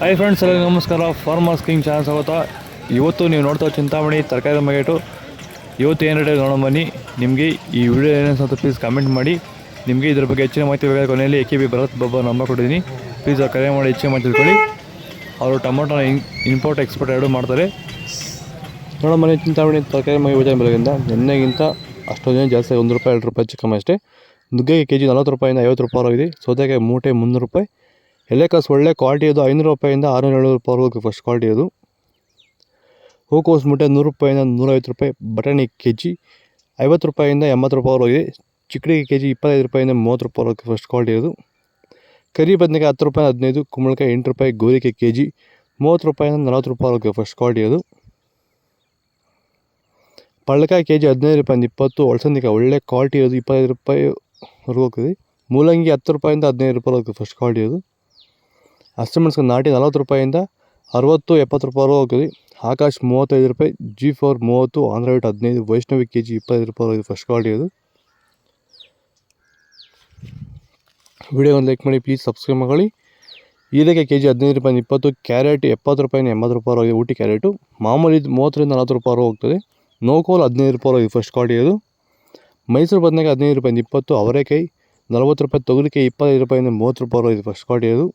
Hi friends, ಎಲ್ಲ ನಮಸ್ಕಾರ. Farmers king channel ಸ್ವಾಗತ. ಇವತ್ತು ನೀವು ನೋಡ್ತಾ ಚಿಂತಾಮಣಿ ತರಕಾರಿ ಮಾರ್ಕೆಟು. ಇವತ್ತು ಏನು ರೇಟ್ ನೋಡೋ ಬನ್ನಿ. ನಿಮಗೆ ಈ ವಿಡಿಯೋ ಏನೇನು ಅಂತ ಪ್ಲೀಸ್ ಕಮೆಂಟ್ ಮಾಡಿ. ನಿಮಗೆ ಇದ್ರ ಬಗ್ಗೆ ಹೆಚ್ಚಿನ ಮಾಹಿತಿ ಬೇಕಾದ ಕೊನೆಯಲ್ಲಿ AKB ಭರತ್ ಬಾಬಾ ನಂಬರ್ ಕೊಟ್ಟಿದ್ದೀನಿ. ಪ್ಲೀಸ್ ಕರೆ ಮಾಡಿ ಹೆಚ್ಚಿನ ಮಾಹಿತಿ ತಿಳ್ಕೊಳ್ಳಿ. ಅವರು ಟೊಮೊಟೊ ಇಂಪೋರ್ಟ್ ಎಕ್ಸ್ಪೋರ್ಟ್ ಎರಡೂ ಮಾಡ್ತಾರೆ. ನೋಡೋ ಬನ್ನಿ, ಚಿಂತಾಮಣಿ ತರಕಾರಿ ಮಾರ್ಕೆಟ್ ಯೋಜನೆ ಬೆಳಗಿಂದ ನಿನ್ನೆಗಿಂತ ಅಷ್ಟೊಂದು ಜನ ಜಾಸ್ತಿ, ₹1 ₹2 ಹೆಚ್ಚು ಕಮ್ಮಿ ಅಷ್ಟೇ. ನುಗ್ಗೆಗೆ ಕೆಜಿ ₹40 50 ರೂಪಾಯಿ. ಸೌತೆಕಾಯಿ ಮೂಟೆ ₹300. ಎಲೆಕಾಸು ಒಳ್ಳೆ ಕ್ವಾಲಿಟಿ ಅದು ₹500 ₹670 ಫಸ್ಟ್ ಕ್ವಾಲಿಟಿ ಅದು. ಹೂಕೋಸು ಮೂಟೆ ₹100 ₹150. ಬಟಾಣಿ ಕೆಜಿ ₹50 ₹80 ಚಿಕ್ಕಡಿಗೆ ಕೆಜಿ ₹25 ₹30 ಫಸ್ಟ್ ಕ್ವಾಲಿಟಿ ಅದು. ಕರಿ ಬದನೆಕಾಯಿ ₹10 15. ಕುಂಬಳಕಾಯಿ ₹8. ಗೋರಿಕಾಯಿ ಕೆಜಿ ₹30 ₹40 ಫಸ್ಟ್ ಕ್ವಾಲಿಟಿ ಅದು. ಪಳ್ಳಕಾಯಿ ಕೆಜಿ ₹15 20. ಒಳಸಂದಿಕಾಯಿ ಒಳ್ಳೆ ಕ್ವಾಲಿಟಿ ಅದು ₹25 ಹೋಗ್ತದೆ. ಮೂಲಂಗಿ ₹10 ₹15 ಫಸ್ಟ್ ಕ್ವಾಲಿಟಿ ಅದು. ಹಸಿಮೆಣಸಿನ ನಾಟಿ ₹40 60 70 ಹೋಗ್ತದೆ. Akash ₹35. G4 30. Andhra white 15. Vaishnavi KG ₹25 first quality ಅದು. ವಿಡಿಯೋ ಒಂದು ಲೈಕ್ ಮಾಡಿ, ಪ್ಲೀಸ್ ಸಬ್ಸ್ಕ್ರೈಬ್ ಮಾಡಿ. ಹೀರೆಕಾಯಿ ಕೆಜಿ ₹15 20. Carrot ₹70 ₹80 Ooty carrot. ಮಾಮೂಲಿ ₹30 ₹40 ಹೋಗ್ತದೆ. ನೋಕೋಲ್ ₹15 ಫಸ್ಟ್ ಕ್ವಾಲಿಟಿ ಅದು. ಮೈಸೂರು ಬದನೆಕಾಯಿ ₹15 20. ಅವರೆಕಾಯಿ ₹40. ತೊಗರಿಕಾಯಿ ₹25 ₹30 ಫಸ್ಟ್ ಕ್ವಾಲಿಟಿ ಅದು.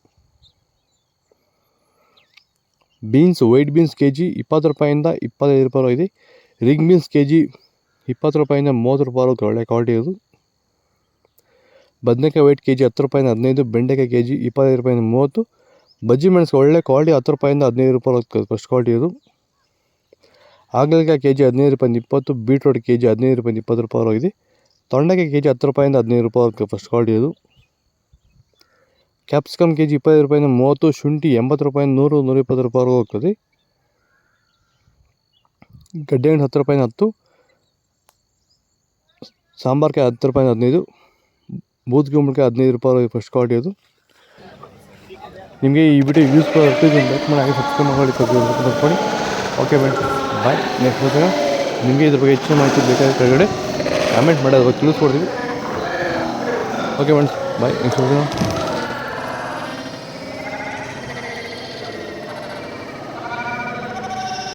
ಬೀನ್ಸ್ ವೈಟ್ ಬೀನ್ಸ್ ಕೆಜಿ ₹20 ₹25 ಇದೆ. ರಿಂಗ್ ಬೀನ್ಸ್ ಕೆಜಿ ₹20 ₹30 ಒಳ್ಳೆ ಕ್ವಾಲಿಟಿ ಅದು. ಬದನೆಕಾಯಿ ವೈಟ್ ಕೆಜಿ ₹10 15. ಬೆಂಡೆಕಾಯಿ ಕೆಜಿ ₹25 30. ಬಜ್ಜಿ ಮೆಣಸಿಗೆ ಒಳ್ಳೆ ಕ್ವಾಲಿಟಿ ₹10 15 ಫಸ್ಟ್ ಕ್ವಾಲಿಟಿ ಅದು. ಹಾಗಲಕಾಯಿ ಕೆಜಿ ₹15 20. ಬೀಟ್ರೋಟ್ ಕೆಜಿ ₹15 20 ಇದೆ. ತೊಂಡೆಕಾಯಿ ಕೆಜಿ ₹10 15 ಫಸ್ಟ್ ಕ್ವಾಲಿಟಿ ಅದು. Capsicum KG ₹25 30. ಶುಂಠಿ ₹80 100 120 ಹೋಗ್ತದೆ. ಗಡ್ಡೆ ಹಣ್ಣು ₹10 10. ಸಾಂಬಾರ್ಕಾಯಿ ₹10 15. ಬೂದ್ ಗುಂಬಳಕಾಯಿ ₹15 ಫಸ್ಟ್ ಕ್ವಾಲಿಟಿ ಅದು. ನಿಮಗೆ ಈ ವಿಡಿಯೋ ಯೂಸ್ಫುಲ್ ಆಗ್ತದೆ, ಲೈಕ್ ಮಾಡಿ, ಹಾಗೆ ಸಬ್ಸ್ಕ್ರೈಬ್ ಮಾಡಿ. ಓಕೆ ಫ್ರೆಂಡ್ಸ್, ಬಾಯ್. ನೆಕ್ಸ್ಟ್ ದಿವಸ ನಿಮಗೆ ಇದ್ರ ಬಗ್ಗೆ ಹೆಚ್ಚಿನ ಮಾಹಿತಿ ಬೇಕಾದ ಕೆಳಗಡೆ ಕಾಮೆಂಟ್ ಮಾಡಿ, ಅದ್ರ ಬಗ್ಗೆ ತಿಳಿಸ್ಕೊಡ್ತೀವಿ. ಓಕೆ ಫ್ರೆಂಡ್ಸ್, ಬಾಯ್. ನೆಕ್ಸ್ಟ್ ದಿವಸ